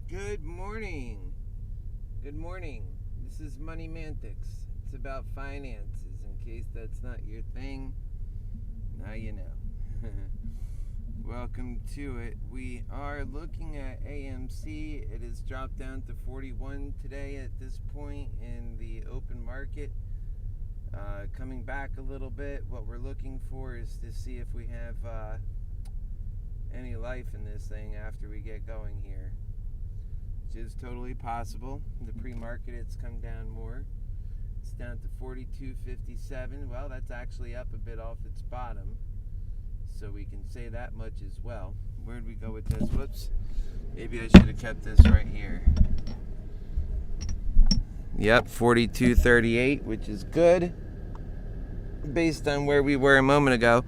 Good morning. Good morning. This is MoneyMantics. It's about finances. In case that's not your thing, now you know. Welcome to it. We are looking at AMC. It has dropped down to 41 today at this point in the open market. Coming back a little bit. What we're looking for is to see if we have any life in this thing after we get going here, which is totally possible. The pre-market, it's come down more. It's down to 42.57. Well, that's actually up a bit off its bottom, so we can say that much as well. Where'd we go with this? Whoops. Maybe I should have kept this right here. Yep, 42.38, which is good based on where we were a moment ago.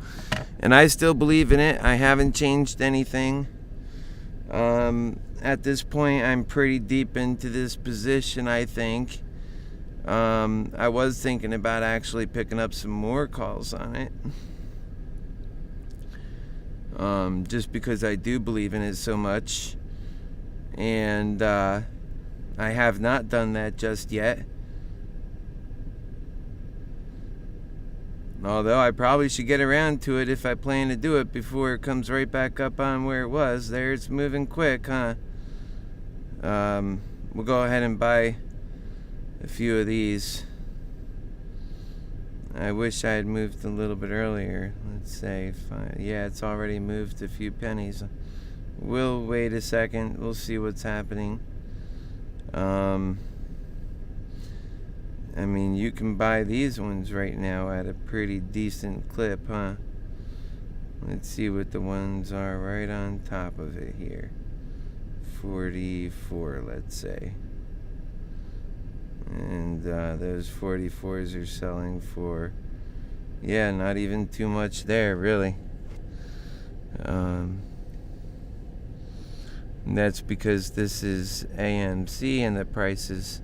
And I still believe in it. I haven't changed anything. At this point, I'm pretty deep into this position, I think. I was thinking about actually picking up some more calls on it. Just because I do believe in it so much. And I have not done that just yet. Although I probably should get around to it if I plan to do it before it comes right back up on where it was. There, it's moving quick, huh? We'll go ahead and buy a few of these. I wish I had moved a little bit earlier. Let's say, yeah, it's already moved a few pennies. We'll wait a second. We'll see what's happening. I mean, you can buy these ones right now at a pretty decent clip, huh? Let's see what the ones are right on top of it here. 44, let's say. And those 44s are selling for, yeah, not even too much there, really. And that's because this is AMC and the prices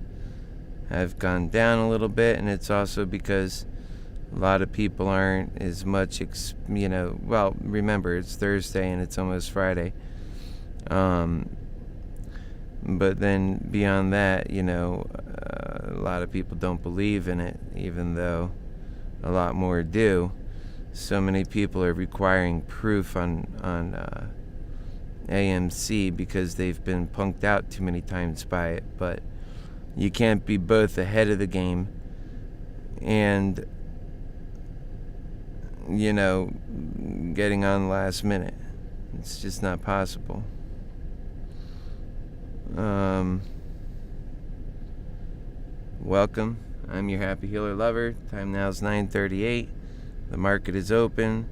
have gone down a little bit, and it's also because a lot of people aren't as much, well, remember, it's Thursday and it's almost Friday. But then beyond that, a lot of people don't believe in it, even though a lot more do. So many people are requiring proof on AMC because they've been punked out too many times by it. But you can't be both ahead of the game and, getting on last minute. It's just not possible. Welcome. I'm your Happy Healer lover. Time now is 9:38. The market is open.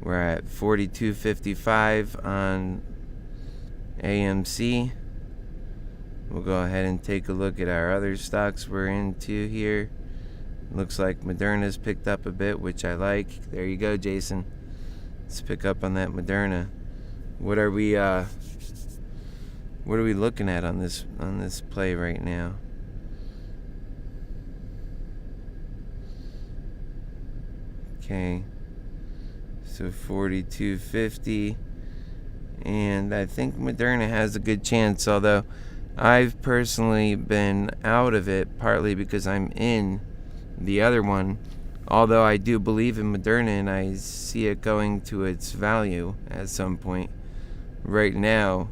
We're at 42.55 on AMC. We'll go ahead and take a look at our other stocks we're into here. Looks like Moderrna's picked up a bit, which I like. There you go, Jason. Let's pick up on that Moderrna. What are we looking at on this play right now? Okay. So 42.50, and I think Moderrna has a good chance, although I've personally been out of it partly because I'm in the other one, although I do believe in Moderrna and I see it going to its value at some point. Right now,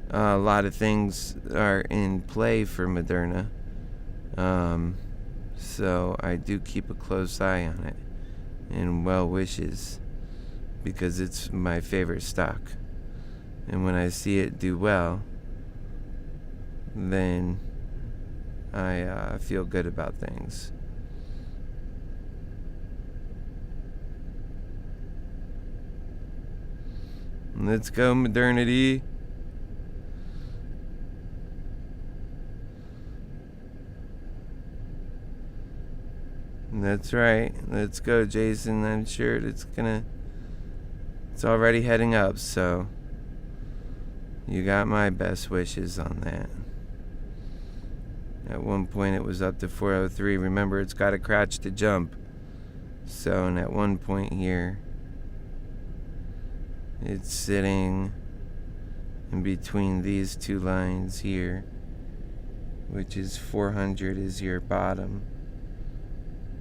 a lot of things are in play for Moderrna, so I do keep a close eye on it and well wishes, because it's my favorite stock, and when I see it do well, then I feel good about things. Let's go, Modernity. That's right. Let's go, Jason. I'm sure it's already heading up, so you got my best wishes on that. At one point it was up to 403. Remember, it's got to crouch to jump. So, and at one point here, it's sitting in between these two lines here, which is 400 is your bottom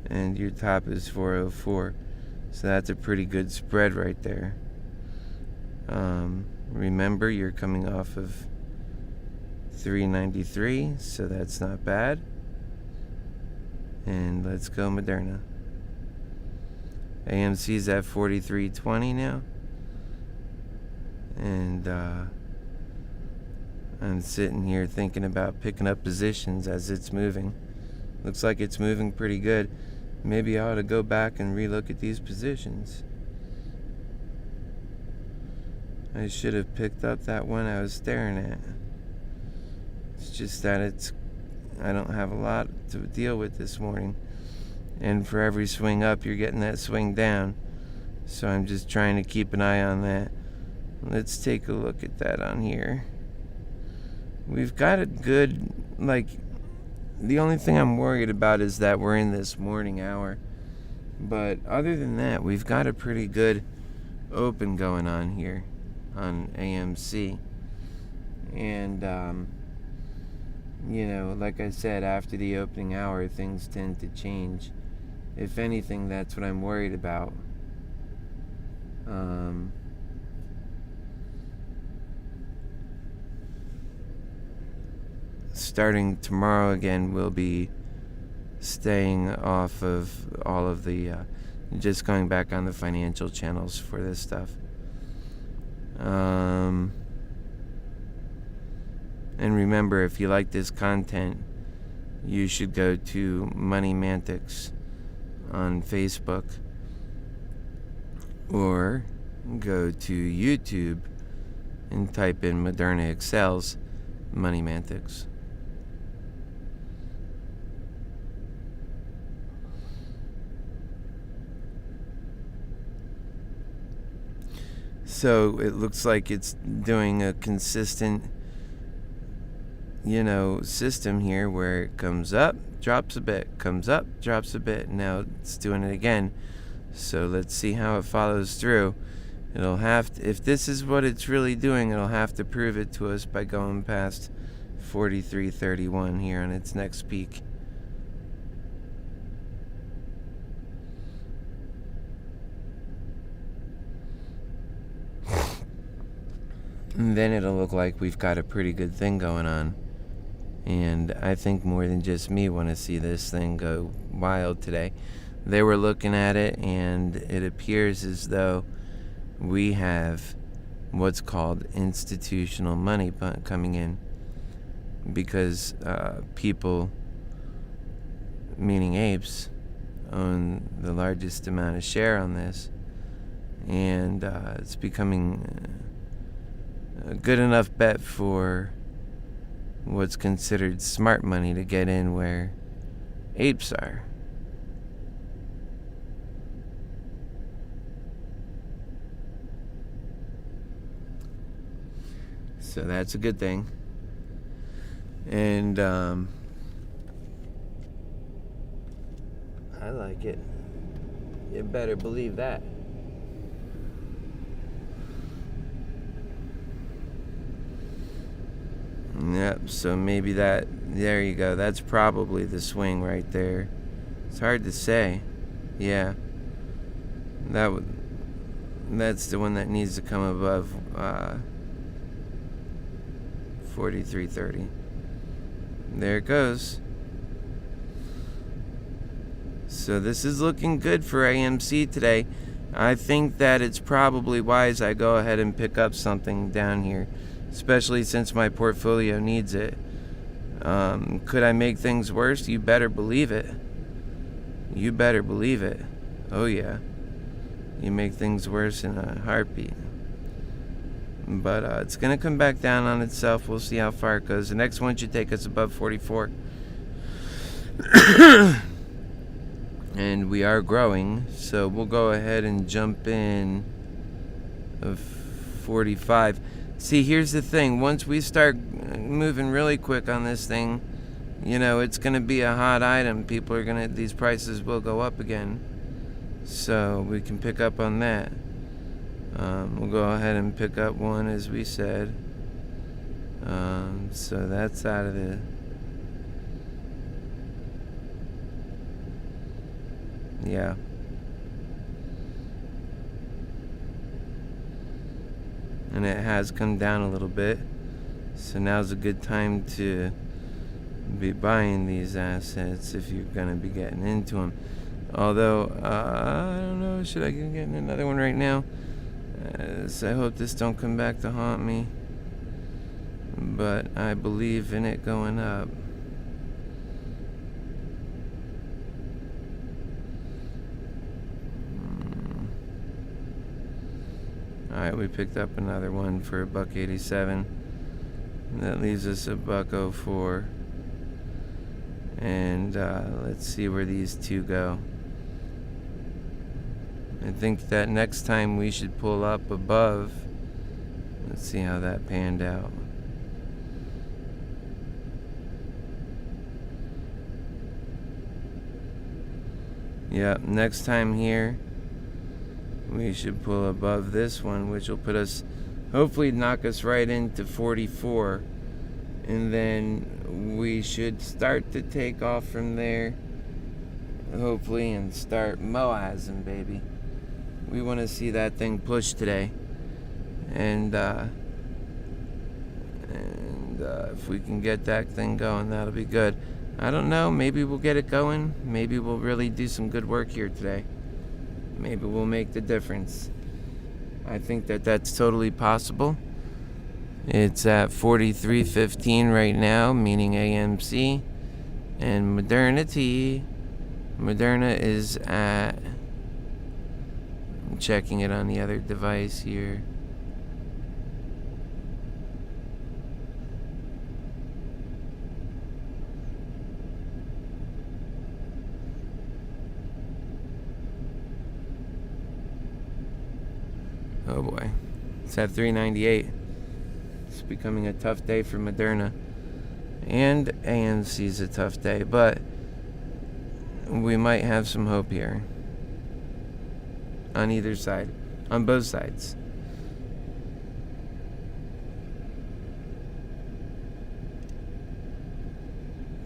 and your top is 404. So that's a pretty good spread right there. Remember, you're coming off of 393, so that's not bad. And let's go Moderrna. AMC's at 43.20 now. And I'm sitting here thinking about picking up positions as it's moving. Looks like it's moving pretty good. Maybe I ought to go back and relook at these positions. I should have picked up that one I was staring at. It's just that I don't have a lot to deal with this morning. And for every swing up, you're getting that swing down. So I'm just trying to keep an eye on that. Let's take a look at that on here. We've got a good, the only thing I'm worried about is that we're in this morning hour. But other than that, we've got a pretty good open going on here on AMC. And, like I said, after the opening hour, things tend to change. If anything, that's what I'm worried about. Starting tomorrow again, we'll be staying off of all of the, just going back on the financial channels for this stuff. And remember, if you like this content, you should go to MoneyMantics on Facebook or go to YouTube and type in Moderrna Excel's MoneyMantics. So it looks like it's doing a consistent, system here where it comes up, drops a bit, comes up, drops a bit. Now it's doing it again. So let's see how it follows through. It'll have to, if this is what it's really doing, it'll have to prove it to us by going past 43.31 here on its next peak. And then it'll look like we've got a pretty good thing going on. And I think more than just me want to see this thing go wild today. They were looking at it, and it appears as though we have what's called institutional money coming in. Because people, meaning apes, own the largest amount of share on this. And it's becoming a good enough bet for what's considered smart money to get in where apes are. So that's a good thing. And I like it. You better believe that. Yep, so maybe there you go. That's probably the swing right there. It's hard to say. Yeah. That's the one that needs to come above 43.30. There it goes. So this is looking good for AMC today. I think that it's probably wise I go ahead and pick up something down here, especially since my portfolio needs it. Could I make things worse? You better believe it. You better believe it. Oh yeah. You make things worse in a heartbeat. But it's going to come back down on itself. We'll see how far it goes. The next one should take us above 44. And we are growing, so we'll go ahead and jump in of 45. See, here's the thing. Once we start moving really quick on this thing, it's going to be a hot item. These prices will go up again. So we can pick up on that. We'll go ahead and pick up one, as we said. So that's out of the... Yeah. And it has come down a little bit. So now's a good time to be buying these assets if you're going to be getting into them. Although, I don't know, should I get in another one right now? So I hope this don't come back to haunt me. But I believe in it going up. Alright, we picked up another one for $1.87. That leaves us $1.04. And let's see where these two go. I think that next time we should pull up above. Let's see how that panned out. Yep, next time here we should pull above this one, which will put us, hopefully knock us right into 44, and then we should start to take off from there, hopefully, and start moazing, baby. We want to see that thing push today, and if we can get that thing going, that'll be good. I don't know, maybe we'll get it going. Maybe we'll really do some good work here today. Maybe we'll make the difference. I think that that's totally possible. It's at 43.15 right now, meaning AMC. And Moderrna is at... I'm checking it on the other device here. Oh boy, it's at 398. It's becoming a tough day for Moderrna. And AMC's a tough day, but we might have some hope here. On either side. On both sides.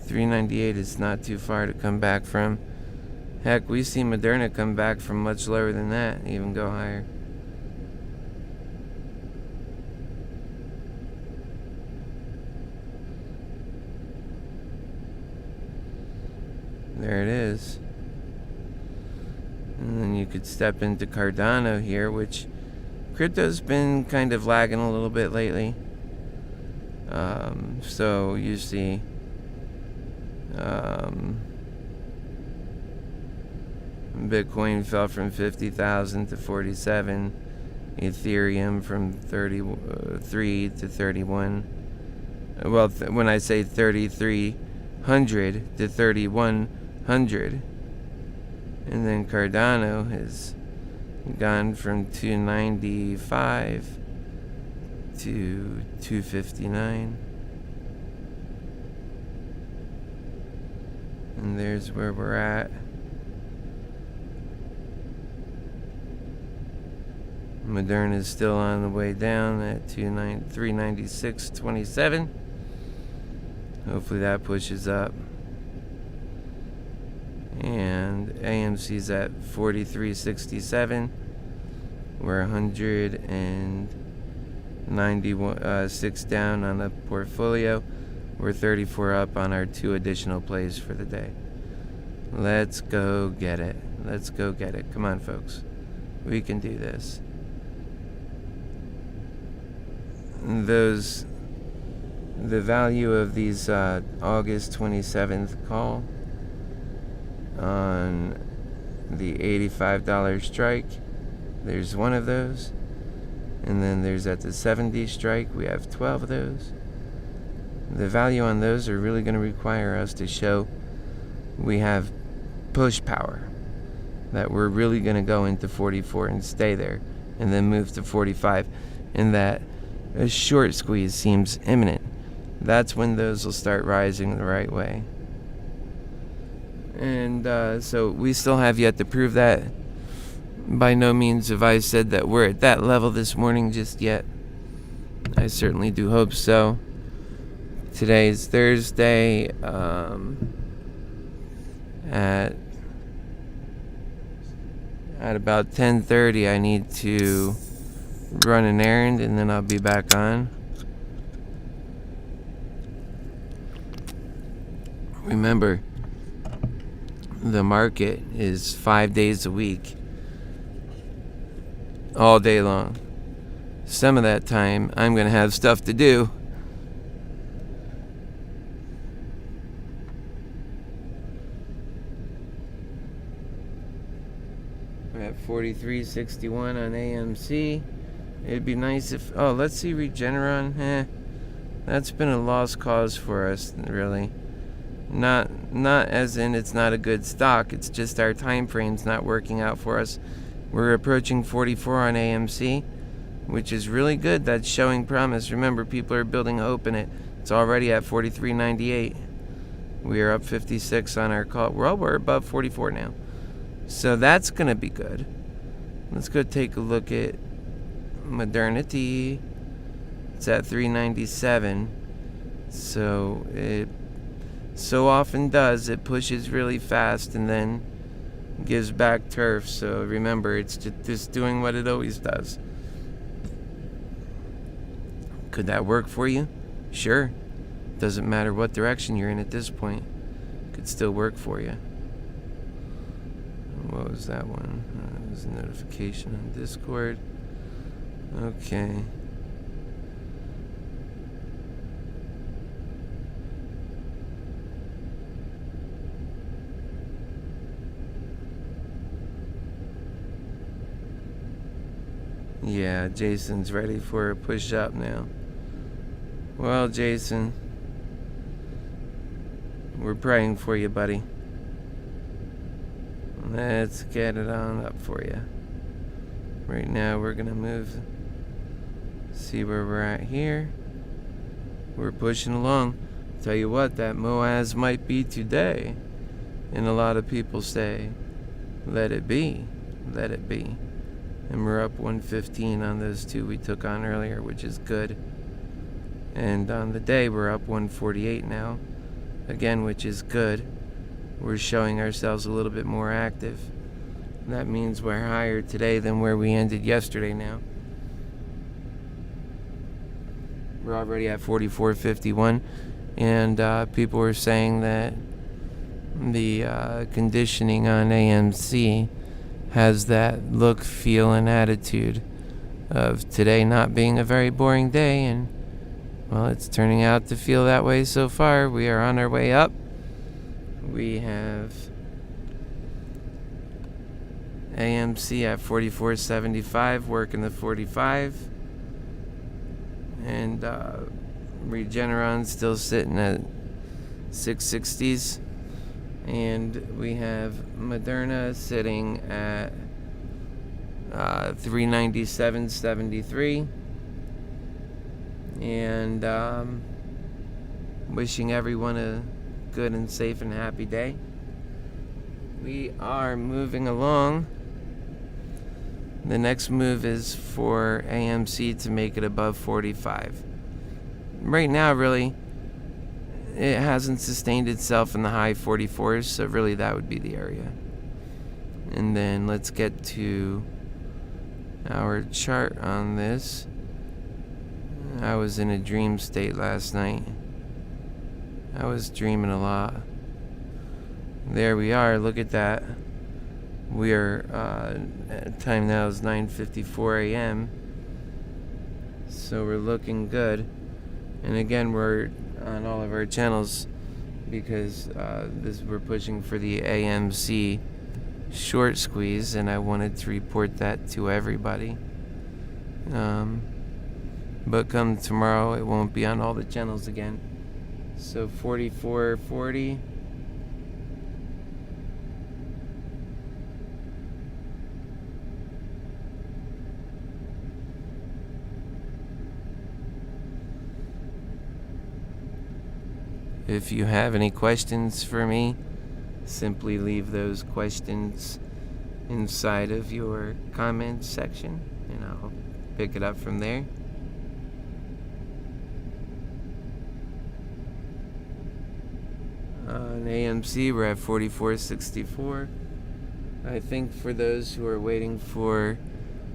$398 is not too far to come back from. Heck, we've seen Moderrna come back from much lower than that, even go higher. There it is. And then you could step into Cardano here, which crypto's been kind of lagging a little bit lately. So you see Bitcoin fell from 50,000 to 47. Ethereum from 33 to 31. Well, when I say 3,300 to 3,100. And then Cardano has gone from 295 to 259. And there's where we're at. Moderrna is still on the way down at 396.27. Hopefully that pushes up. And AMC's at 43.67. We're 196 down on the portfolio. We're 34 up on our 2 additional plays for the day. Let's go get it. Let's go get it. Come on, folks. We can do this. The value of these August 27th call on the $85 strike, there's one of those, and then there's at the 70 strike, we have 12 of those. The value on those are really going to require us to show we have push power, that we're really going to go into 44 and stay there, and then move to 45, and that a short squeeze seems imminent. That's when those will start rising the right way. And so we still have yet to prove that. By no means have I said that we're at that level this morning just yet. I certainly do hope so. Today's Thursday. At about 10:30, I need to run an errand, and then I'll be back on. Remember, the market is 5 days a week, all day long. Some of that time, I'm going to have stuff to do. We're at 43.61 on AMC. It'd be nice if... Oh, let's see Regeneron. That's been a lost cause for us, really. Not as in it's not a good stock. It's just our time frame's not working out for us. We're approaching 44 on AMC, which is really good. That's showing promise. Remember, people are building hope in it. It's already at 43.98. We are up 56 on our call. Well, we're above 44 now. So that's going to be good. Let's go take a look at Moderrna. It's at 397. So it so often does. It pushes really fast and then gives back turf. So remember, it's just doing what it always does. Could that work for you? Sure. Doesn't matter what direction you're in at this point. Could still work for you. What was that one? It was a notification on Discord. Okay. Yeah, Jason's ready for a push-up now. Well, Jason, we're praying for you, buddy. Let's get it on up for you. Right now, we're going to move, see where we're at here. We're pushing along. Tell you what, that Moaz might be today. And a lot of people say, let it be, let it be. And we're up 115 on those two we took on earlier, which is good. And on the day, we're up 148 now, again, which is good. We're showing ourselves a little bit more active. That means we're higher today than where we ended yesterday now. We're already at 44.51, and people were saying that the conditioning on AMC has that look, feel, and attitude of today not being a very boring day, and well, it's turning out to feel that way so far. We are on our way up. We have AMC at 44.75, working the 45, and Regeneron still sitting at 660s. And we have Moderrna sitting at 397.73. And wishing everyone a good and safe and happy day. We are moving along. The next move is for AMC to make it above 45. Right now, really, it hasn't sustained itself in the high 44s, so really that would be the area. And then let's get to our chart on this. I was in a dream state last night. I was dreaming a lot. There we are, look at that. We are, time now is 9:54 a.m. So we're looking good. And again, we're on all of our channels because we're pushing for the AMC short squeeze, and I wanted to report that to everybody. But come tomorrow, it won't be on all the channels again. So 44.40. If you have any questions for me, simply leave those questions inside of your comments section, and I'll pick it up from there. On AMC, we're at 44.64. I think for those who are waiting for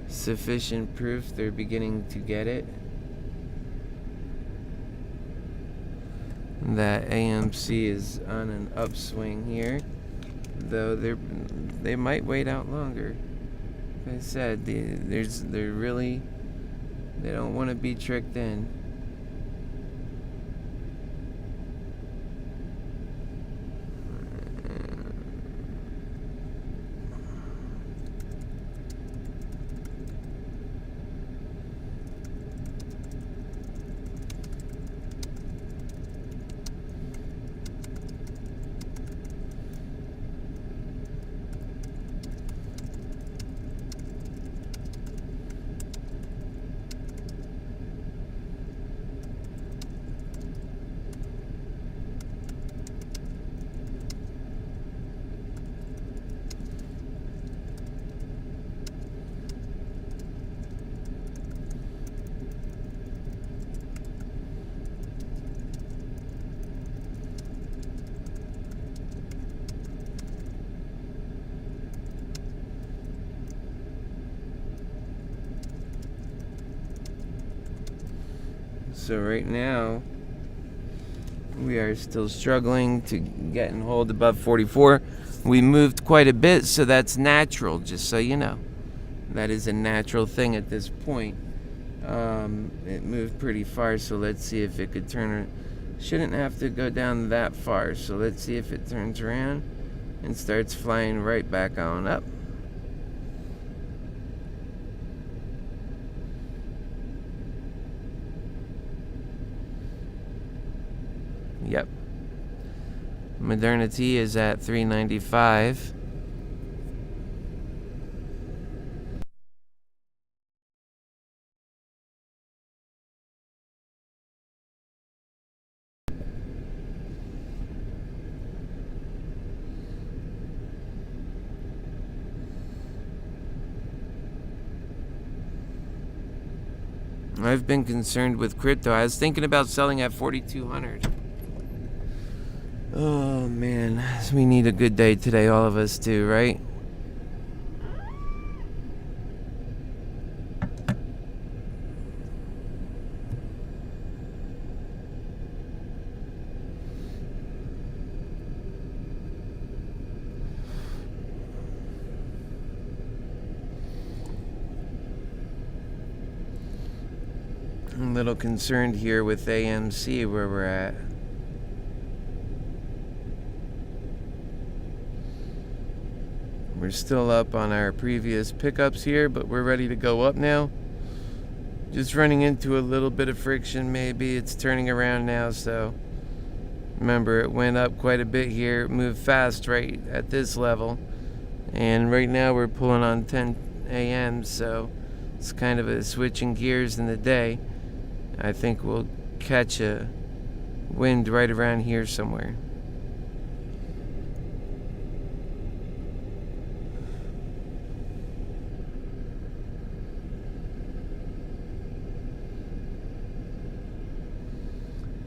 sufficient proof, they're beginning to get it. That AMC is on an upswing here, though they might wait out longer. Like I said, they don't want to be tricked in. So right now, we are still struggling to get and hold above 44. We moved quite a bit, so that's natural, just so you know. That is a natural thing at this point. It moved pretty far, so let's see if it could turn. Shouldn't have to go down that far, so let's see if it turns around and starts flying right back on up. Yep. Moderrna T is at 395. I've been concerned with crypto. I was thinking about selling at 4,200. Oh man, we need a good day today, all of us do, right? I'm a little concerned here with AMC where we're at. We're still up on our previous pickups here, but we're ready to go up now. Just running into a little bit of friction maybe. It's turning around now, so remember it went up quite a bit here. It moved fast right at this level. And right now we're pulling on 10 a.m., so it's kind of a switching gears in the day. I think we'll catch a wind right around here somewhere.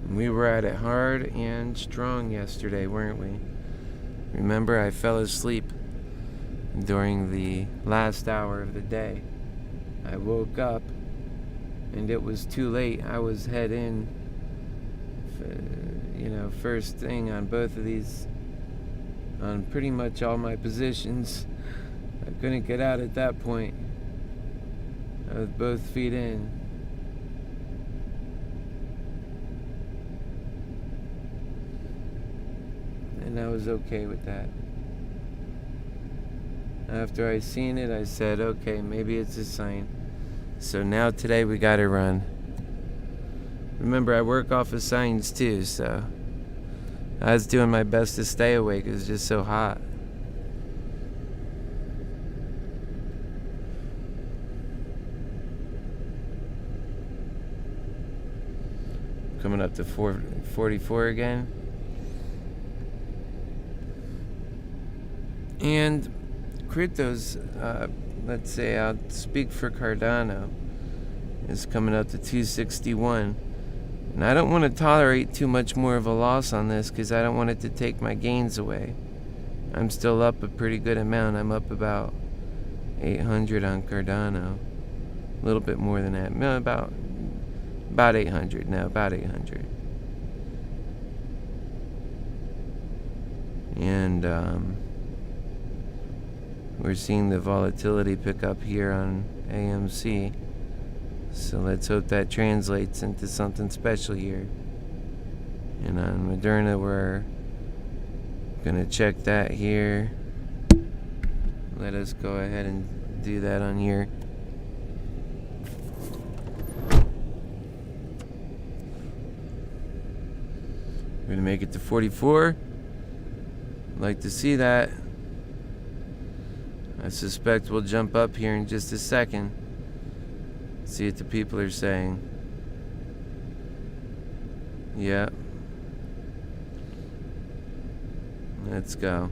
We were at it hard and strong yesterday, weren't we? Remember, I fell asleep during the last hour of the day. I woke up and it was too late. I was head in, first thing on both of these, on pretty much all my positions. I couldn't get out at that point. I was both feet in. And I was okay with that. After I seen it, I said, okay, maybe it's a sign. So now today we gotta run. Remember, I work off of signs too, so I was doing my best to stay awake. It was just so hot. Coming up to 444 again. And cryptos, let's say I'll speak for Cardano, is coming up to 261. And I don't want to tolerate too much more of a loss on this because I don't want it to take my gains away. I'm still up a pretty good amount. I'm up about 800 on Cardano. A little bit more than that. No, about 800 now, about 800. And we're seeing the volatility pick up here on AMC. So let's hope that translates into something special here. And on Moderrna, we're gonna check that here. Let us go ahead and do that on here. We're gonna make it to 44. Like to see that. I suspect we'll jump up here in just a second. See what the people are saying. Yeah. Let's go.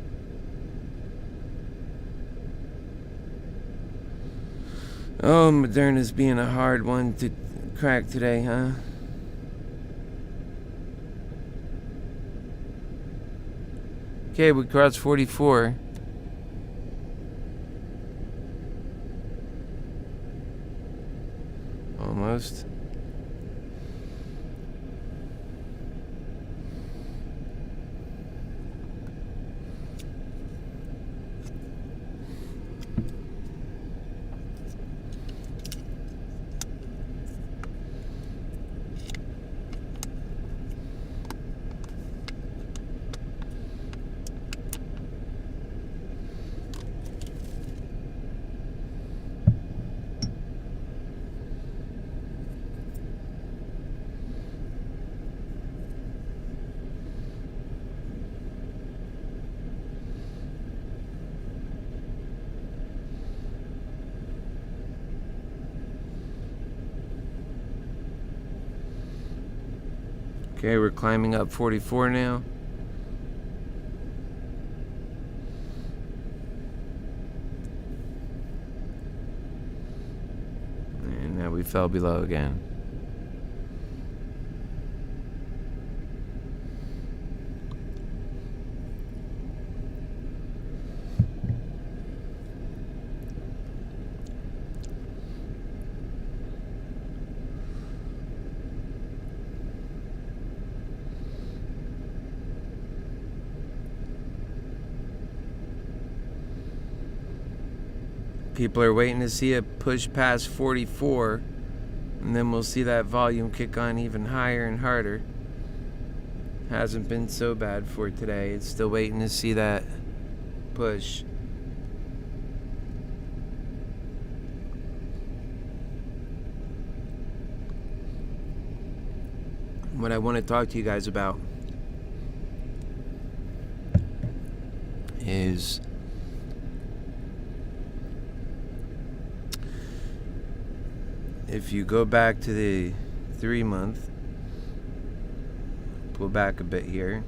Oh, Moderna's being a hard one to crack today, huh? Okay, we crossed 44. Almost. Okay, we're climbing up 44 now. And now we fell below again. People are waiting to see it push past 44, and then we'll see that volume kick on even higher and harder. Hasn't been so bad for today. It's still waiting to see that push. What I want to talk to you guys about is if you go back to the 3-month, pull back a bit here.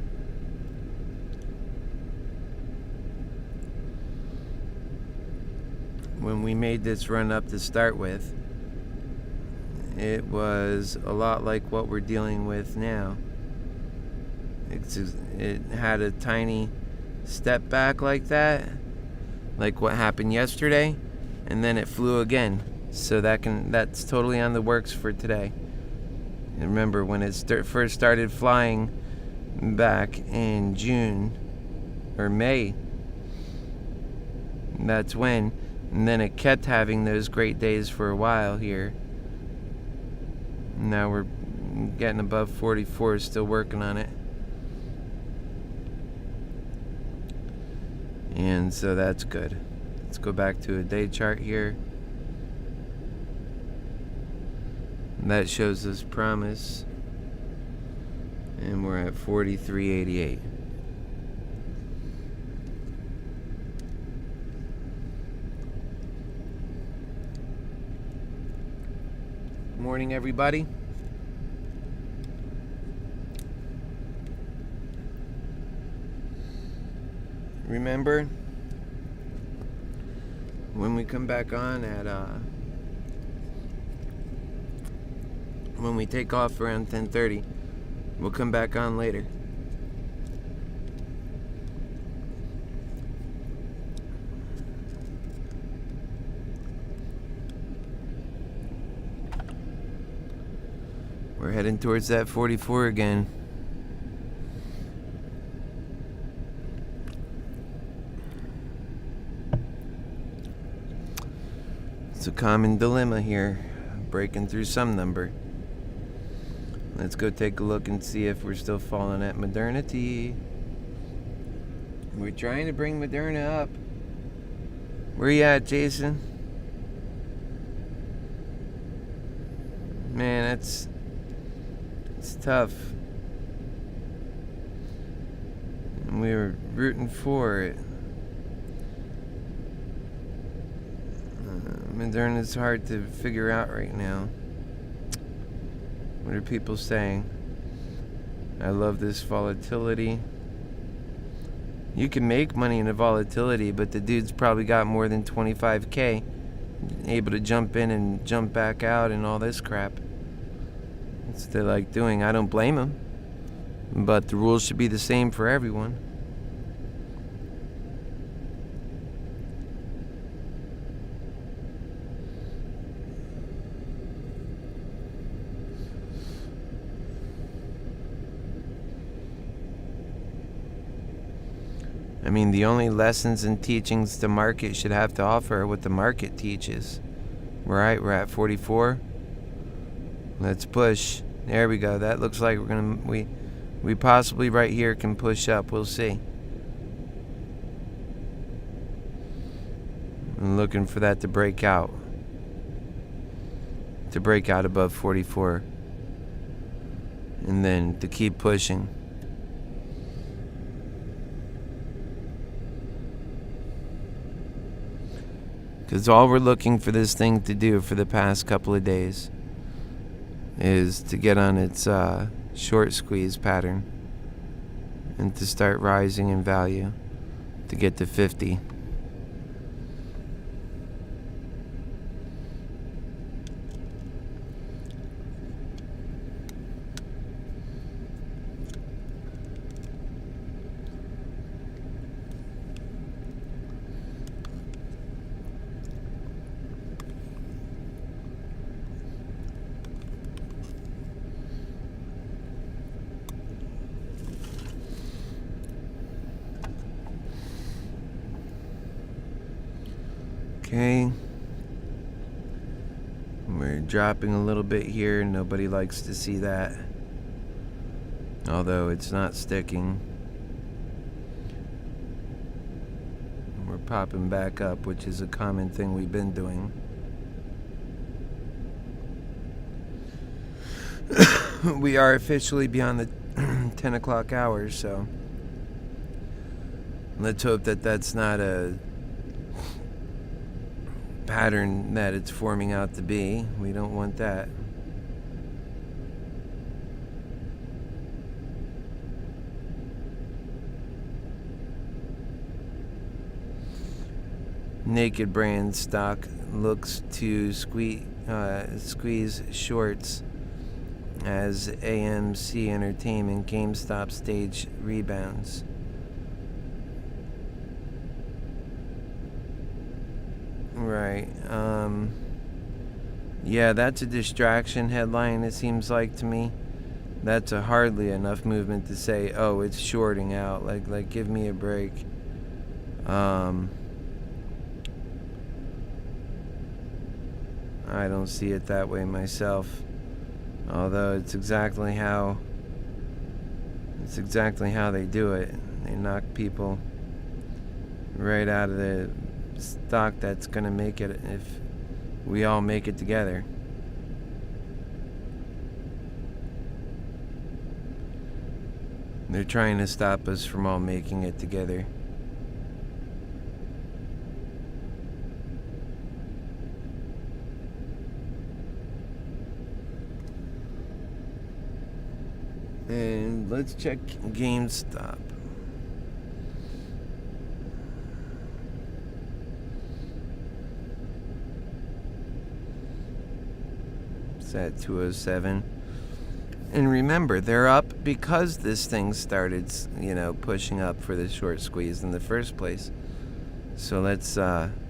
When we made this run up to start with, it was a lot like what we're dealing with now. It had a tiny step back like that, like what happened yesterday, and then it flew again. So that's totally on the works for today. And remember, when it first started flying back in June or May, that's when, and then it kept having those great days for a while here. Now we're getting above 44, still working on it. And so that's good. Let's go back to a day chart here. That shows us promise, and we're at 43.88. Good morning, everybody. Remember, when we come back on at when we take off around 10:30. We'll come back on later. We're heading towards that 44 again. It's a common dilemma here, breaking through some number. Let's go take a look and see if we're still falling at Moderrna. We're trying to bring Moderrna up. Where you at, Jason? Man, it's tough. And we were rooting for it. Moderna's hard to figure out right now. What are people saying? I love this volatility. You can make money in the volatility, but the dude's probably got more than 25K, able to jump in and jump back out and all this crap. That's what they like doing. I don't blame them, but the rules should be the same for everyone. I mean, the only lessons and teachings the market should have to offer are what the market teaches. Right, we're at 44. Let's push. There we go. That looks like we possibly right here can push up. We'll see. I'm looking for that to break out. To break out above 44. And then to keep pushing. Because all we're looking for this thing to do for the past couple of days is to get on its short squeeze pattern and to start rising in value to get to 50. Okay, we're dropping a little bit here. Nobody likes to see that, although it's not sticking. We're popping back up, which is a common thing we've been doing. We are officially beyond the 10 o'clock hour, so let's hope that that's not a pattern that it's forming out to be. We don't want that. Naked brand stock looks to squeeze shorts as AMC Entertainment GameStop stage rebounds. Right. Yeah, that's a distraction headline, it seems like to me. That's a hardly enough movement to say, oh, it's shorting out. Like give me a break. I don't see it that way myself. Although it's exactly how they do it. They knock people right out of the stock that's gonna make it if we all make it together. They're trying to stop us from all making it together. And let's check GameStop. It's at 207. And remember, they're up because this thing started, pushing up for the short squeeze in the first place. So let's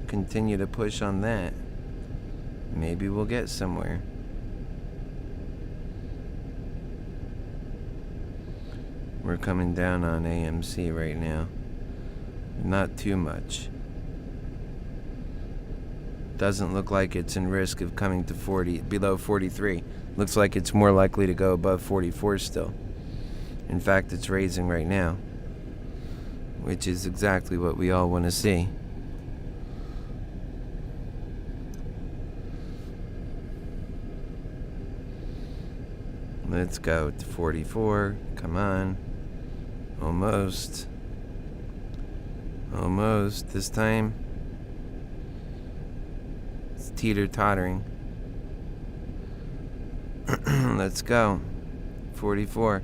continue to push on that. Maybe we'll get somewhere. We're coming down on AMC right now. Not too much. Doesn't look like it's in risk of coming to below 43. Looks like it's more likely to go above 44 still. In fact, it's raising right now, which is exactly what we all want to see. Let's go to 44. Come on. Almost. Almost. This time. It's teeter-tottering. Let's go. 44.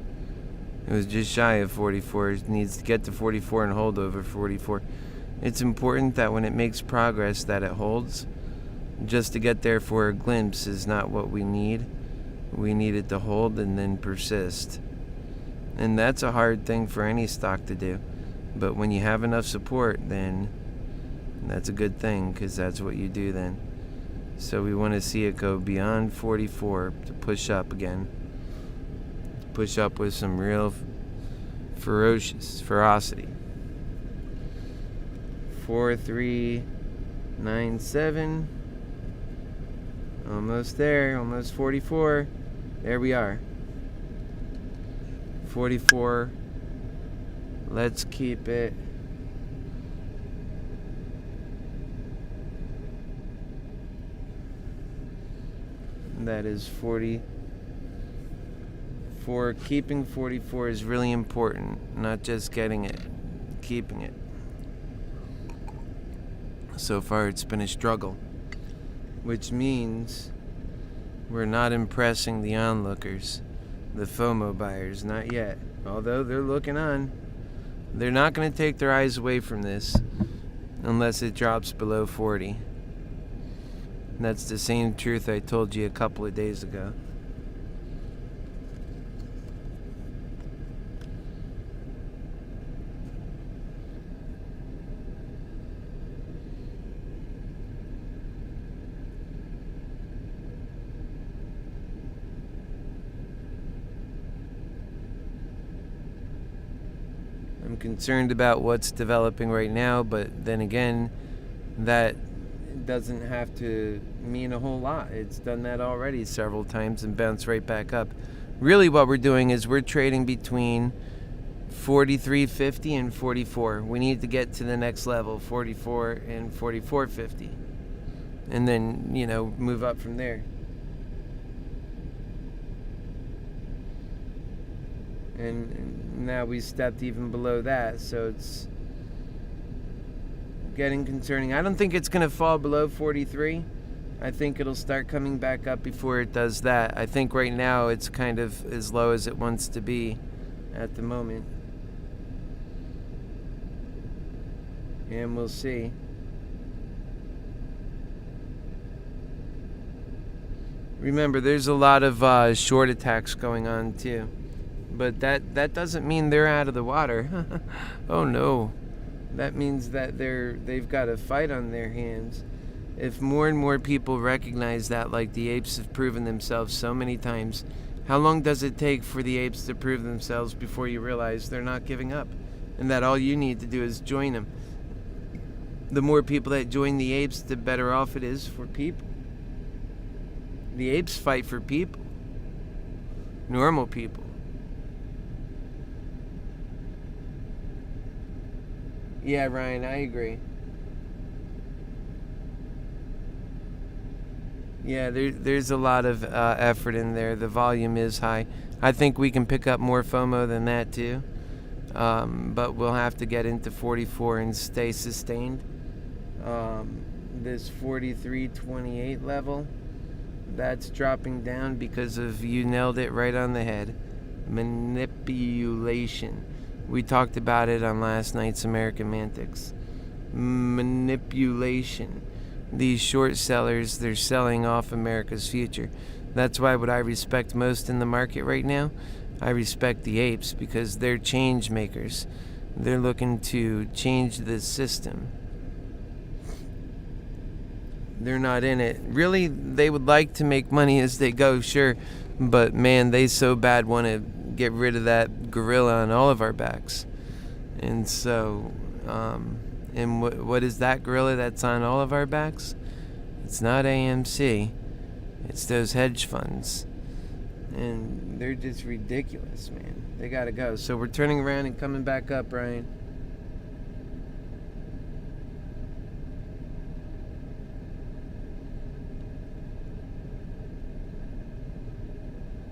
It was just shy of 44. It needs to get to 44 and hold over 44. It's important that when it makes progress that it holds. Just to get there for a glimpse is not what we need. We need it to hold and then persist. And that's a hard thing for any stock to do. But when you have enough support, then that's a good thing, because that's what you do then. So we want to see it go beyond 44 to push up again. Push up with some real ferocity. 4397. Almost there, almost 44. There we are. 44. Let's keep it. That is 44. Keeping 44 is really important, not just getting it, keeping it. So far it's been a struggle, which means we're not impressing the onlookers, the FOMO buyers, not yet. Although they're looking on. They're not going to take their eyes away from this unless it drops below 40. And that's the same truth I told you a couple of days ago. I'm concerned about what's developing right now, but then again, that doesn't have to mean a whole lot. It's done that already several times and bounced right back up. Really what we're doing is we're trading between 43.50 and 44. We need to get to the next level, 44 and 44.50. And then, move up from there. And now we stepped even below that, so it's getting concerning. I don't think it's going to fall below 43. I think it'll start coming back up before it does that. I think right now it's kind of as low as it wants to be at the moment. And we'll see. Remember, there's a lot of short attacks going on too. But that doesn't mean they're out of the water. Oh no. That means that they've got a fight on their hands. If more and more people recognize that, like the apes have proven themselves so many times, how long does it take for the apes to prove themselves before you realize they're not giving up? And that all you need to do is join them. The more people that join the apes, the better off it is for people. The apes fight for people. Normal people. Yeah, Ryan, I agree. Yeah, there's a lot of effort in there. The volume is high. I think we can pick up more FOMO than that too. But we'll have to get into 44 and stay sustained. This 43.28 level, that's dropping down because of, you nailed it right on the head, manipulation. We talked about it on last night's MoneyMantics. Manipulation. These short sellers, they're selling off America's future. That's why what I respect most in the market right now, I respect the apes, because they're change makers. They're looking to change the system. They're not in it. Really, they would like to make money as they go, sure. But man, they so bad want to get rid of that gorilla on all of our backs. And so, and what is that gorilla that's on all of our backs? It's not AMC. It's those hedge funds. And they're just ridiculous, man. They gotta go. So we're turning around and coming back up, Ryan.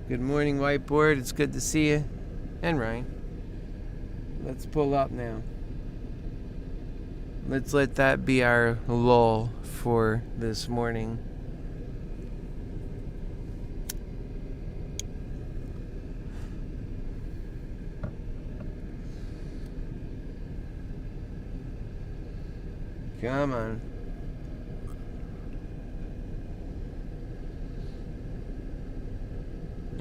Good morning, whiteboard. It's good to see you. And Ryan. Let's pull up now. Let's let that be our lull for this morning. Come on.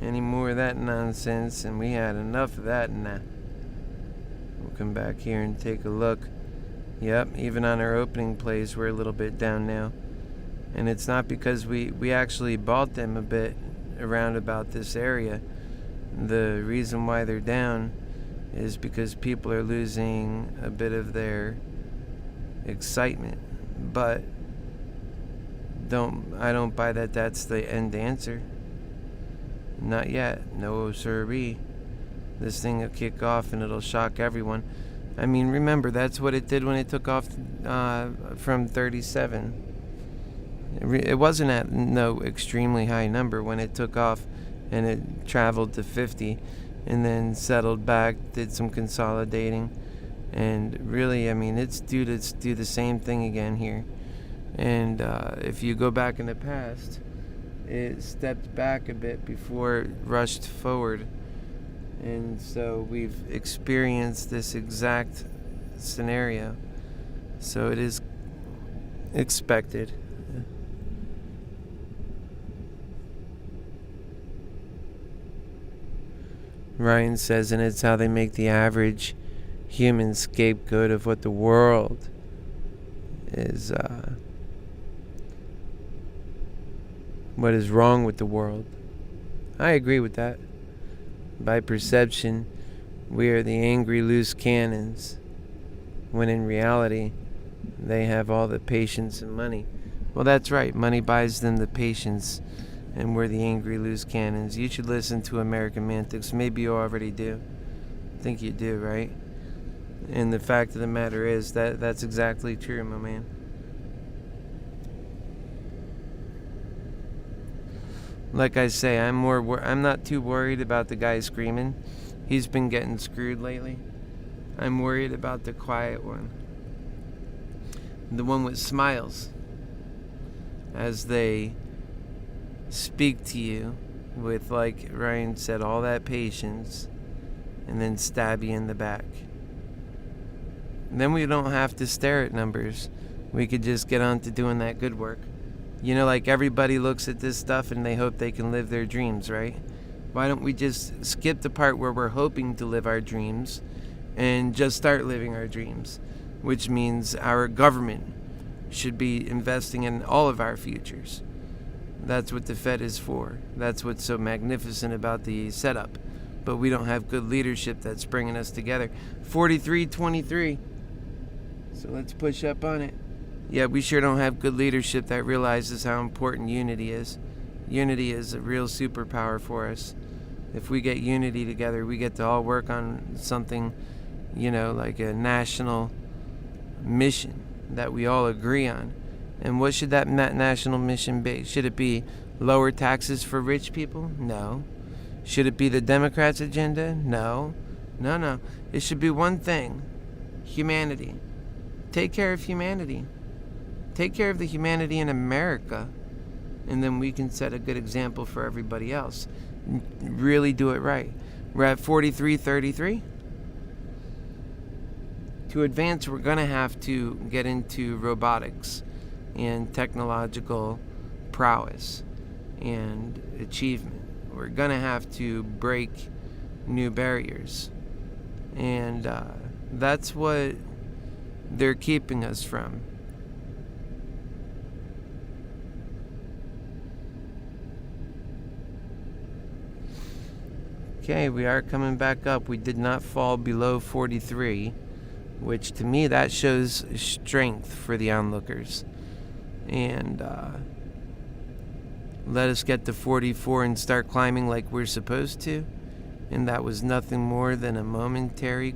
Any more of that nonsense, and we had enough of that now. We'll come back here and take a look. Yep, even on our opening plays, we're a little bit down now. And it's not because we actually bought them a bit around about this area. The reason why they're down is because people are losing a bit of their excitement. But I don't buy that that's the end answer. Not yet. No sirree. This thing will kick off and it'll shock everyone. I mean, remember, that's what it did when it took off from 37. It wasn't at no extremely high number when it took off, and it traveled to 50 and then settled back, did some consolidating. And really, I mean, it's due to do the same thing again here. And if you go back in the past, it stepped back a bit before it rushed forward. And so we've experienced this exact scenario. So it is expected. Ryan says, and it's how they make the average human scapegoat of what the world is, what is wrong with the world. I agree with that. By perception, we are the angry loose cannons, when in reality, they have all the patience and money. Well, that's right. Money buys them the patience, and we're the angry loose cannons. You should listen to MoneyMantics. Maybe you already do. I think you do, right? And the fact of the matter is that that's exactly true, my man. Like I say, I'm not too worried about the guy screaming. He's been getting screwed lately. I'm worried about the quiet one. The one with smiles. As they speak to you with, like Ryan said, all that patience, and then stab you in the back. And then we don't have to stare at numbers. We could just get on to doing that good work. You know, like everybody looks at this stuff and they hope they can live their dreams, right? Why don't we just skip the part where we're hoping to live our dreams and just start living our dreams? Which means our government should be investing in all of our futures. That's what the Fed is for. That's what's so magnificent about the setup. But we don't have good leadership that's bringing us together. 43-23. So let's push up on it. Yeah, we sure don't have good leadership that realizes how important unity is. Unity is a real superpower for us. If we get unity together, we get to all work on something, you know, like a national mission that we all agree on. And what should that national mission be? Should it be lower taxes for rich people? No. Should it be the Democrats' agenda? No. No. It should be one thing. Humanity. Take care of humanity. Take care of the humanity in America, and then we can set a good example for everybody else. Really do it right. We're at 43-33. To advance, we're going to have to get into robotics and technological prowess. and achievement. We're going to have to break new barriers. And that's what they're keeping us from. Okay, we are coming back up. We did not fall below 43, which to me that shows strength for the onlookers. And let us get to 44 and start climbing like we're supposed to. And that was nothing more than a momentary,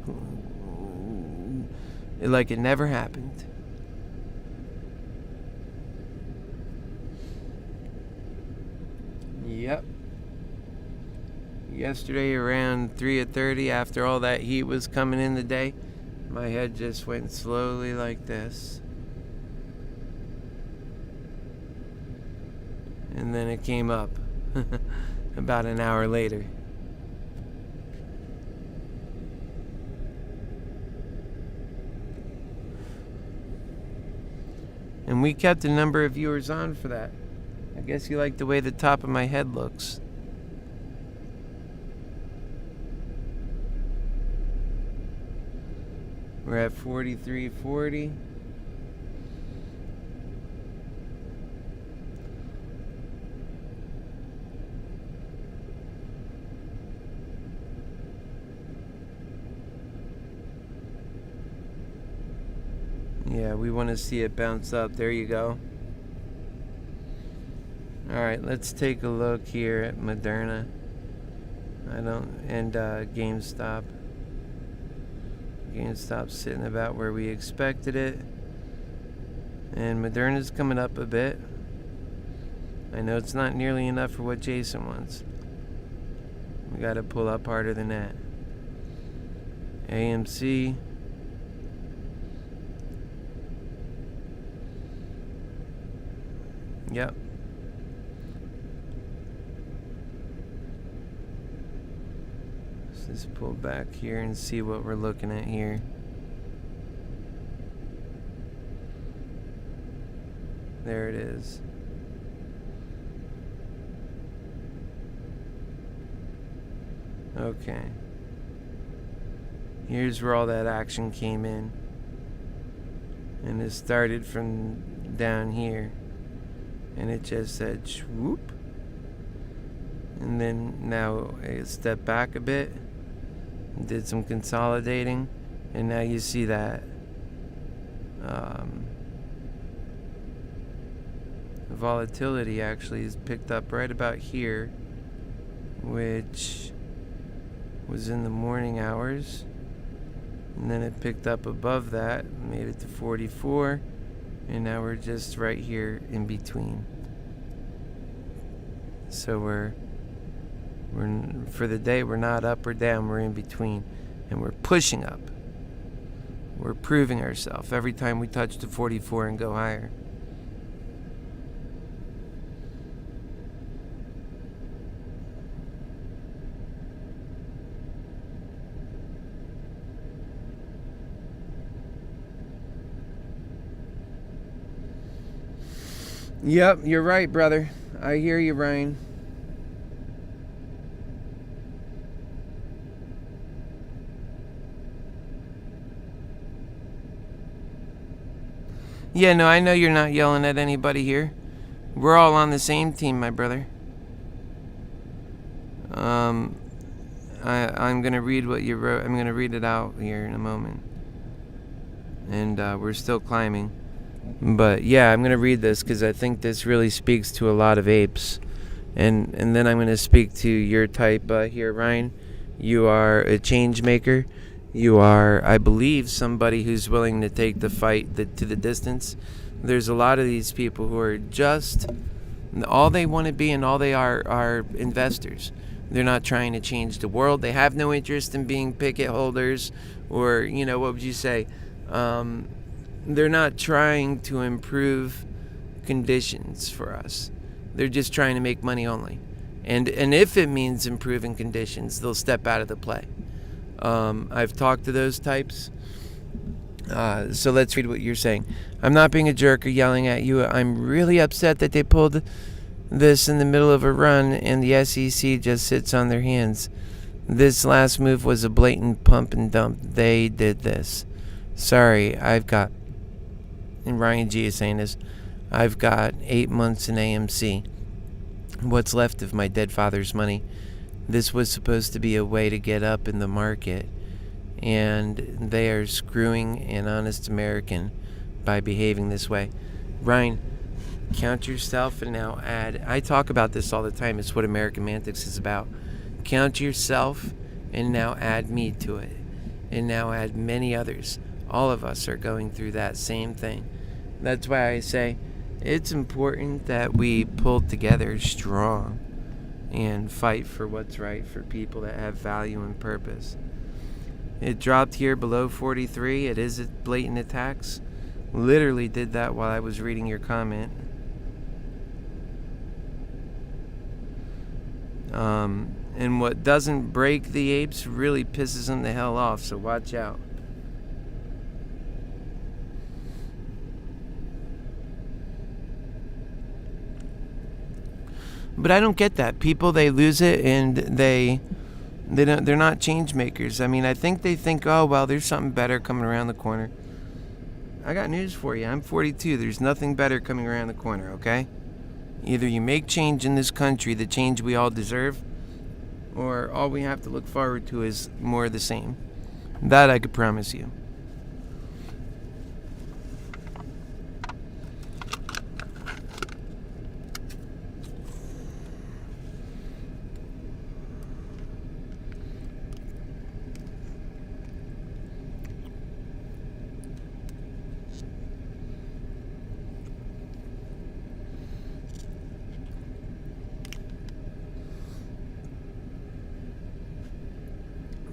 like it never happened. Yep. Yesterday around 3:30, after all that heat was coming in the day, my head just went slowly like this. And then it came up about an hour later. And we kept a number of viewers on for that. I guess you like the way the top of my head looks. We're at 43.40. Yeah, we want to see it bounce up. There you go. Alright, let's take a look here at Moderrna. GameStop. GameStop's sitting about where we expected it. And Moderna's coming up a bit. I know it's not nearly enough for what Jason wants. We gotta pull up harder than that. AMC. Yep. Let's just pull back here and see what we're looking at here. There it is. Okay. Here's where all that action came in. And it started from down here. And it just said swoop. And then now it stepped back a bit. Did some consolidating. And now you see that volatility actually is picked up right about here, which was in the morning hours. And then it picked up above that, made it to 44. And now we're just right here in between. So we're for the day, we're not up or down, we're in between. And we're pushing up. We're proving ourselves every time we touch the 44 and go higher. Yep, you're right, brother. I hear you, Ryan. Yeah, no, I know you're not yelling at anybody here. We're all on the same team, my brother. I'm gonna read what you wrote. I'm gonna read it out here in a moment. And we're still climbing. But yeah, I'm going to read this because I think this really speaks to a lot of apes. And then I'm going to speak to your type here, Ryan. You are a change maker. You are, I believe, somebody who's willing to take the fight to the distance. There's a lot of these people who are just, all they want to be and all they are investors. They're not trying to change the world. They have no interest in being picket holders or, what would you say? They're not trying to improve conditions for us. They're just trying to make money only. And if it means improving conditions, they'll step out of the play. I've talked to those types. So let's read what you're saying. I'm not being a jerk or yelling at you. I'm really upset that they pulled this in the middle of a run and the SEC just sits on their hands. This last move was a blatant pump and dump. They did this. Sorry, and Ryan G is saying this, I've got 8 months in AMC. What's left of my dead father's money? This was supposed to be a way to get up in the market, and they are screwing an honest American by behaving this way. Ryan, count yourself and now add. I talk about this all the time. It's what MoneyMantics is about. Count yourself and now add me to it. And now add many others. All of us are going through that same thing. That's why I say it's important that we pull together strong and fight for what's right for people that have value and purpose. It dropped here below 43. It is a blatant attacks. Literally did that while I was reading your comment. And what doesn't break the apes really pisses them the hell off, so watch out. But I don't get that. People, they lose it and they're not change makers. I mean, I think they think, oh, well, there's something better coming around the corner. I got news for you. I'm 42. There's nothing better coming around the corner, okay? Either you make change in this country, the change we all deserve, or all we have to look forward to is more of the same. That I could promise you.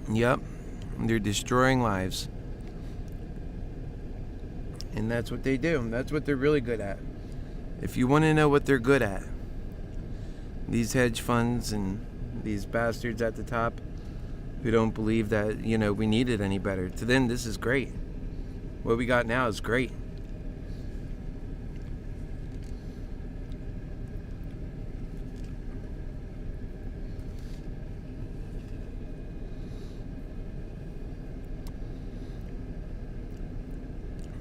Yep, they're destroying lives. And that's what they do. That's what they're really good at. If you want to know what they're good at, these hedge funds and these bastards at the top who don't believe that, we need it any better. To them, this is great. What we got now is great.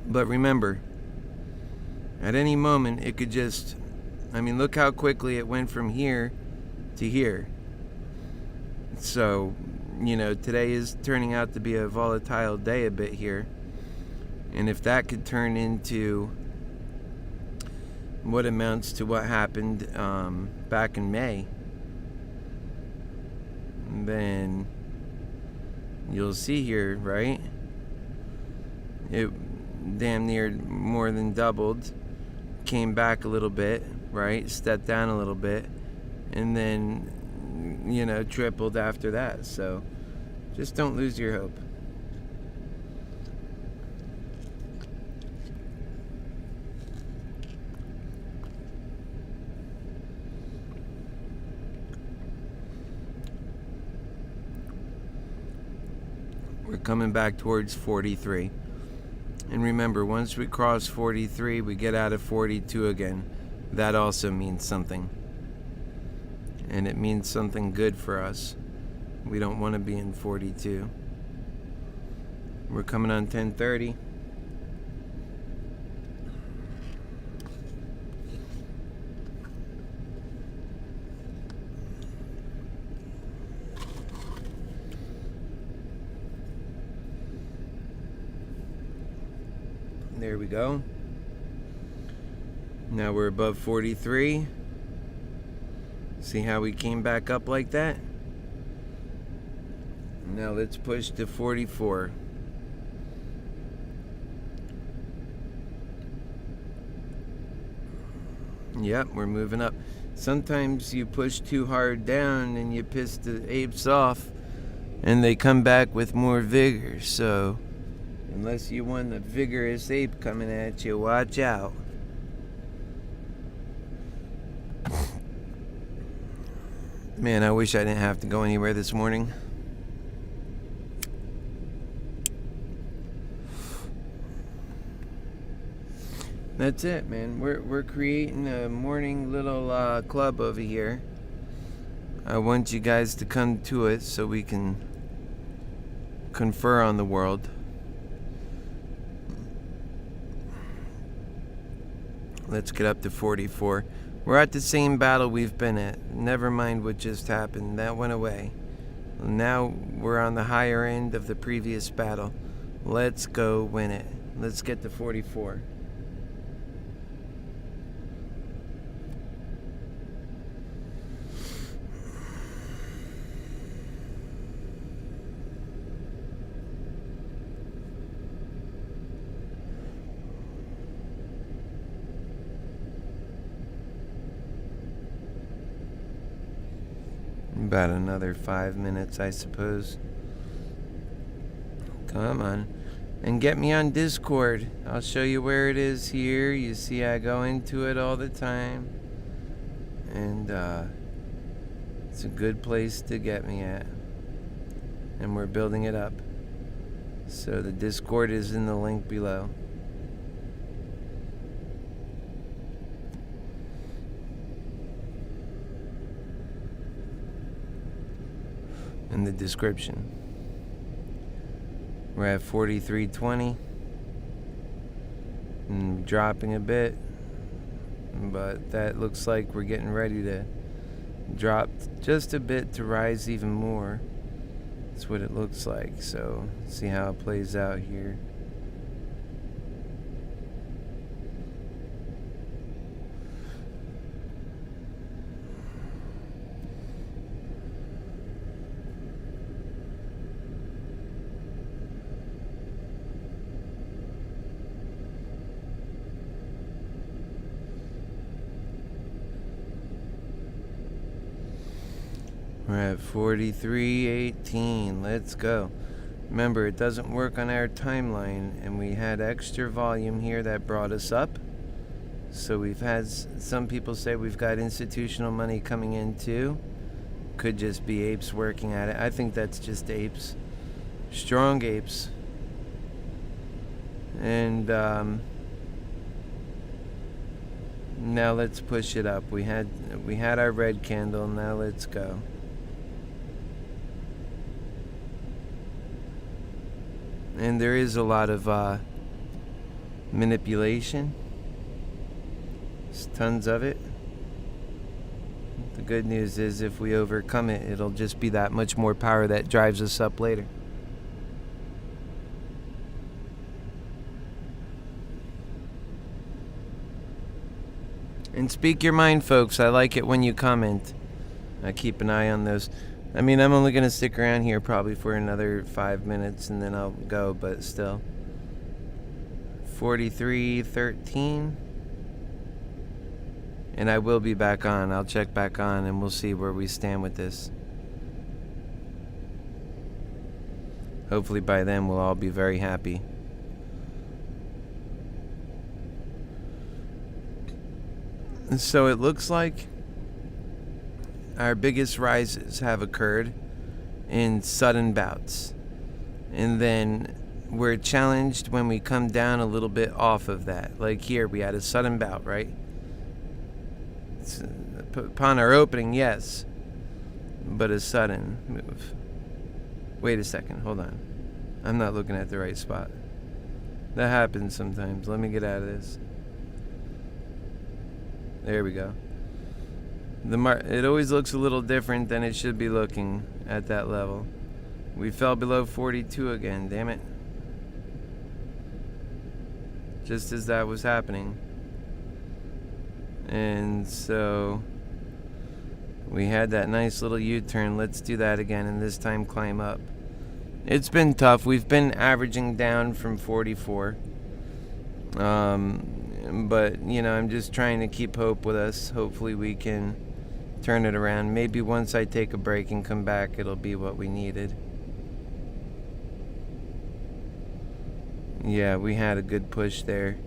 But remember, at any moment, it could just, look how quickly it went from here to here. So, today is turning out to be a volatile day a bit here. And if that could turn into what amounts to what happened back in May, then you'll see here, right? It damn near more than doubled, came back a little bit, right? Stepped down a little bit, and then, tripled after that. So just don't lose your hope. We're coming back towards 43. And remember, once we cross 43, we get out of 42 again. That also means something. And it means something good for us. We don't want to be in 42. We're coming on 10:30. There we go. Now we're above 43. See how we came back up like that? Now let's push to 44. Yep, we're moving up. Sometimes you push too hard down and you piss the apes off and they come back with more vigor. So unless you want a vigorous ape coming at you, watch out. Man, I wish I didn't have to go anywhere this morning. That's it, man. We're creating a morning little club over here. I want you guys to come to it so we can confer on the world. Let's get up to 44. We're at the same battle we've been at. Never mind what just happened. That went away. Now we're on the higher end of the previous battle. Let's go win it. Let's get to 44. About another 5 minutes, I suppose. Come on. And get me on Discord. I'll show you where it is here. You see I go into it all the time. And it's a good place to get me at. And we're building it up. So the Discord is in the link below. In the description. We're at 43.20 and dropping a bit, but that looks like we're getting ready to drop just a bit to rise even more. That's what it looks like. So see how it plays out here. We're at 43.18. Let's go. Remember, it doesn't work on our timeline, and we had extra volume here that brought us up. So we've had some people say we've got institutional money coming in too. Could just be apes working at it. I think that's just apes. Strong apes. And now let's push it up. We had our red candle. Now let's go. And there is a lot of manipulation. There's tons of it. The good news is if we overcome it, it'll just be that much more power that drives us up later. And speak your mind, folks. I like it when you comment. I keep an eye on those. I mean, I'm only going to stick around here probably for another 5 minutes and then I'll go, but still. 43.13. And I will be back on. I'll check back on and we'll see where we stand with this. Hopefully by then we'll all be very happy. And so it looks like our biggest rises have occurred in sudden bouts. And then we're challenged when we come down a little bit off of that. Like here, we had a sudden bout, right? Upon our opening, yes. But a sudden move. Wait a second, hold on. I'm not looking at the right spot. That happens sometimes. Let me get out of this. There we go. It always looks a little different than it should be looking at that level. We fell below 42 again, damn it. Just as that was happening. And so we had that nice little U-turn. Let's do that again and this time climb up. It's been tough. We've been averaging down from 44. But, you know, I'm just trying to keep hope with us. Hopefully we can turn it around. Maybe once I take a break and come back, it'll be what we needed. Yeah, we had a good push there.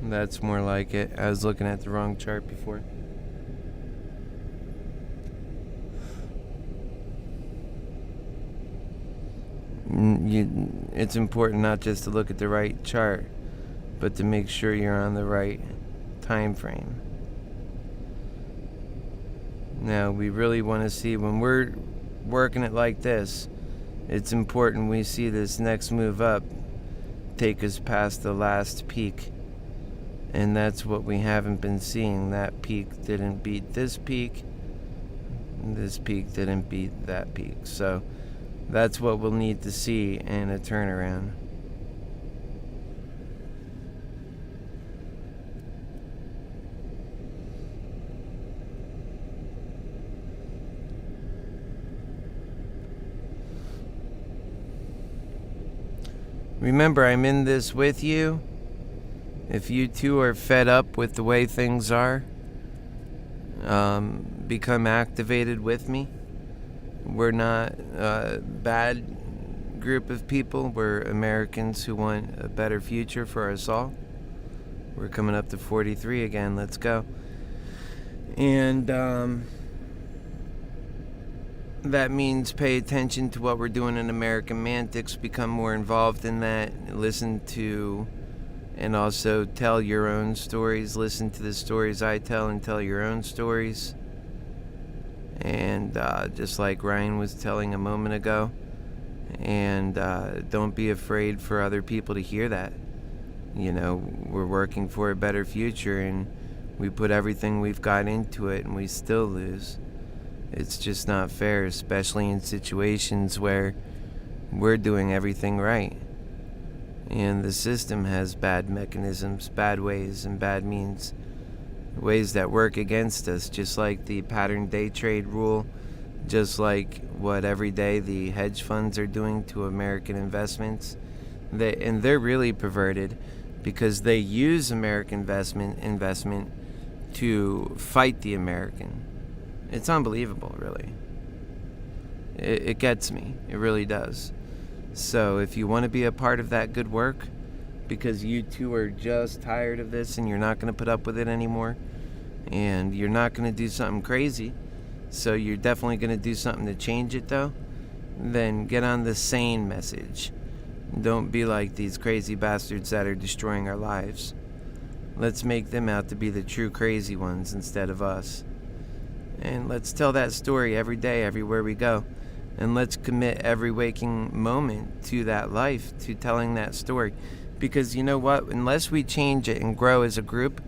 That's more like it. I was looking at the wrong chart before. it's important not just to look at the right chart, but to make sure you're on the right time frame. Now, we really want to see, when we're working it like this, it's important we see this next move up take us past the last peak. And that's what we haven't been seeing. That peak didn't beat this peak. This peak didn't beat that peak. So that's what we'll need to see in a turnaround. Remember, I'm in this with you. If you too are fed up with the way things are, become activated with me. We're not a bad group of people. We're Americans who want a better future for us all. We're coming up to 43 again. Let's go. And that means pay attention to what we're doing in MoneyMantics, become more involved in that, listen to and also tell your own stories. Listen to the stories I tell and tell your own stories. And just like Ryan was telling a moment ago, and don't be afraid for other people to hear that. You know, we're working for a better future, and we put everything we've got into it, and we still lose. It's just not fair, especially in situations where we're doing everything right. And the system has bad mechanisms, bad ways, and bad means. Ways that work against us, just like the pattern day trade rule, just like what every day the hedge funds are doing to American investments. They're really perverted because they use American investment to fight the American. It's unbelievable, really. It gets me. It really does. So if you want to be a part of that good work, because you too are just tired of this and you're not going to put up with it anymore, and you're not going to do something crazy, so you're definitely going to do something to change it though, then get on the sane message. Don't be like these crazy bastards that are destroying our lives. Let's make them out to be the true crazy ones instead of us. And let's tell that story every day, everywhere we go. And let's commit every waking moment to that life, to telling that story. Because you know what? Unless we change it and grow as a group,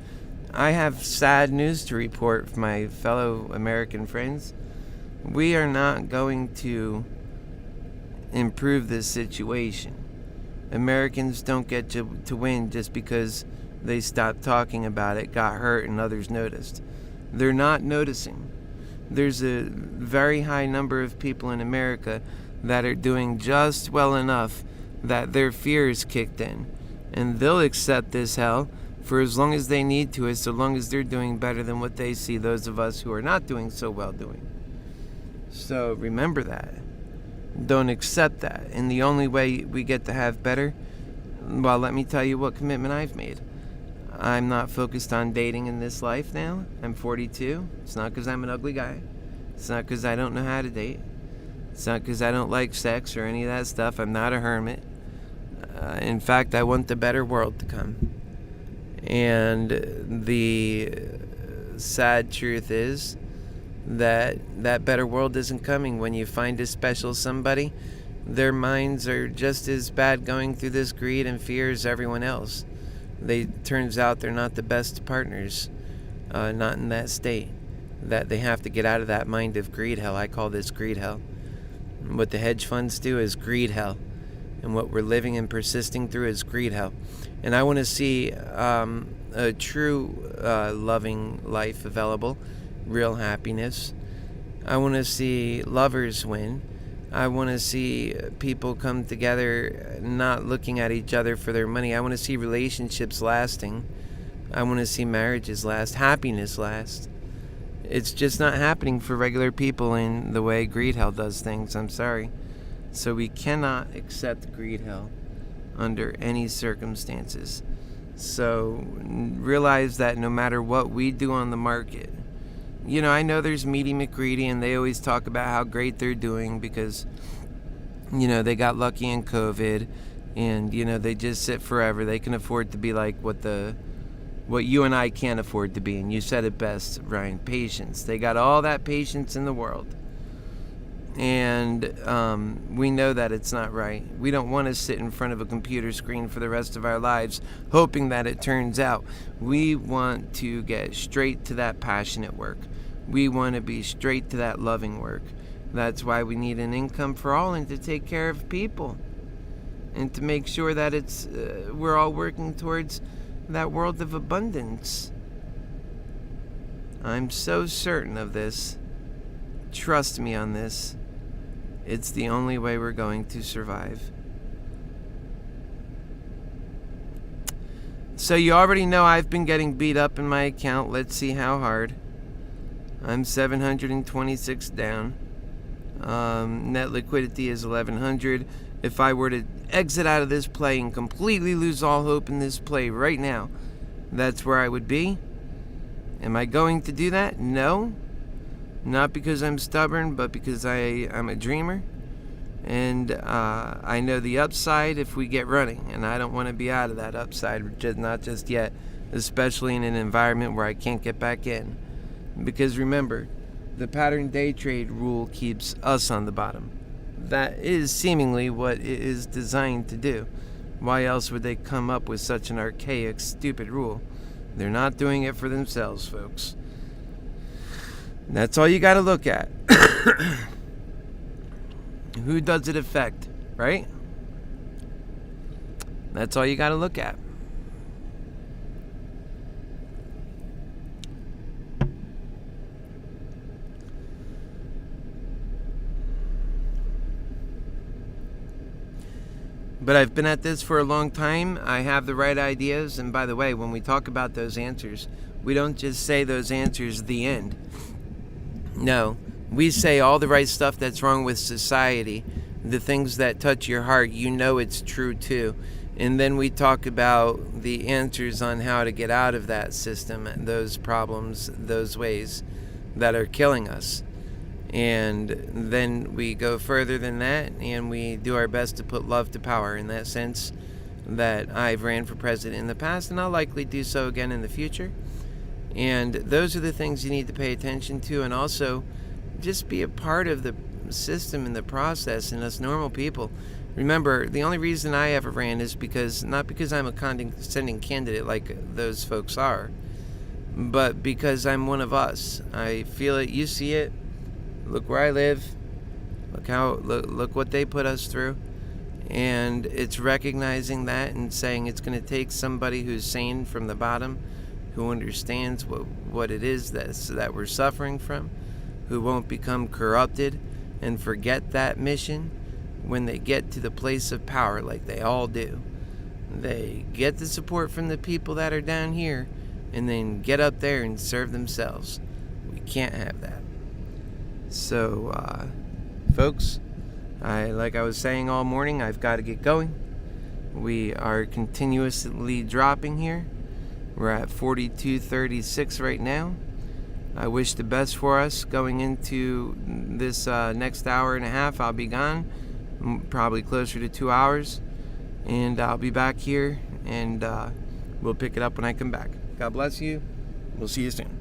I have sad news to report for my fellow American friends. We are not going to improve this situation. Americans don't get to win just because they stopped talking about it, got hurt, and others noticed. They're not noticing. There's a very high number of people in America that are doing just well enough that their fear is kicked in. And they'll accept this hell for as long as they need to, as long as they're doing better than what they see those of us who are not doing so well doing. So remember that. Don't accept that. And the only way we get to have better, well, let me tell you what commitment I've made. I'm not focused on dating in this life now. I'm 42. It's not because I'm an ugly guy. It's not because I don't know how to date. It's not because I don't like sex or any of that stuff. I'm not a hermit. In fact, I want the better world to come. And the sad truth is that that better world isn't coming. When you find a special somebody, their minds are just as bad going through this greed and fear as everyone else. Turns out they're not the best partners, not in that state. That they have to get out of that mind of greed hell. I call this greed hell. And what the hedge funds do is greed hell. And what we're living and persisting through is greed hell. And I want to see a true loving life available, real happiness. I want to see lovers win. I want to see people come together not looking at each other for their money. I want to see relationships lasting. I want to see marriages last, happiness last. It's just not happening for regular people in the way greed hell does things. I'm sorry. So we cannot accept greed hell under any circumstances. So realize that no matter what we do on the market, you know, I know there's Meaty McGreedy and they always talk about how great they're doing because they got lucky in COVID, and they just sit forever. They can afford to be like what you and I can't afford to be. And you said it best, Ryan, patience. They got all that patience in the world. And we know that it's not right. We don't want to sit in front of a computer screen for the rest of our lives hoping that it turns out. We want to get straight to that passionate work. We want to be straight to that loving work. That's why we need an income for all, and to take care of people, and to make sure that we're all working towards that world of abundance. I'm so certain of this. Trust me on this. It's the only way we're going to survive. So you already know I've been getting beat up in my account. Let's see how hard. I'm 726 down. Net liquidity is 1100. If I were to exit out of this play and completely lose all hope in this play right now, that's where I would be. Am I going to do that? No. Not because I'm stubborn, but because I'm a dreamer. And I know the upside if we get running. And I don't want to be out of that upside, not just yet. Especially in an environment where I can't get back in. Because remember, the pattern day trade rule keeps us on the bottom. That is seemingly what it is designed to do. Why else would they come up with such an archaic, stupid rule? They're not doing it for themselves, folks. That's all you got to look at. Who does it affect, right? That's all you got to look at. But I've been at this for a long time. I have the right ideas. And by the way, when we talk about those answers, we don't just say those answers the end. No, we say all the right stuff that's wrong with society, the things that touch your heart, it's true too. And then we talk about the answers on how to get out of that system, those problems, those ways that are killing us. And then we go further than that, and we do our best to put love to power in that sense. That I've ran for president in the past, and I'll likely do so again in the future. And those are the things you need to pay attention to, and also just be a part of the system and the process, and us normal people. Remember, the only reason I ever ran is not because I'm a condescending candidate like those folks are, but because I'm one of us. I feel it, you see it. Look where I live. Look what they put us through. And it's recognizing that and saying it's going to take somebody who's sane from the bottom, who understands what it is that we're suffering from, who won't become corrupted and forget that mission when they get to the place of power like they all do. They get the support from the people that are down here and then get up there and serve themselves. We can't have that. So, folks, like I was saying all morning, I've got to get going. We are continuously dropping here. We're at 42.36 right now. I wish the best for us going into this next hour and a half. I'll be gone, probably closer to 2 hours. And I'll be back here, and we'll pick it up when I come back. God bless you. We'll see you soon.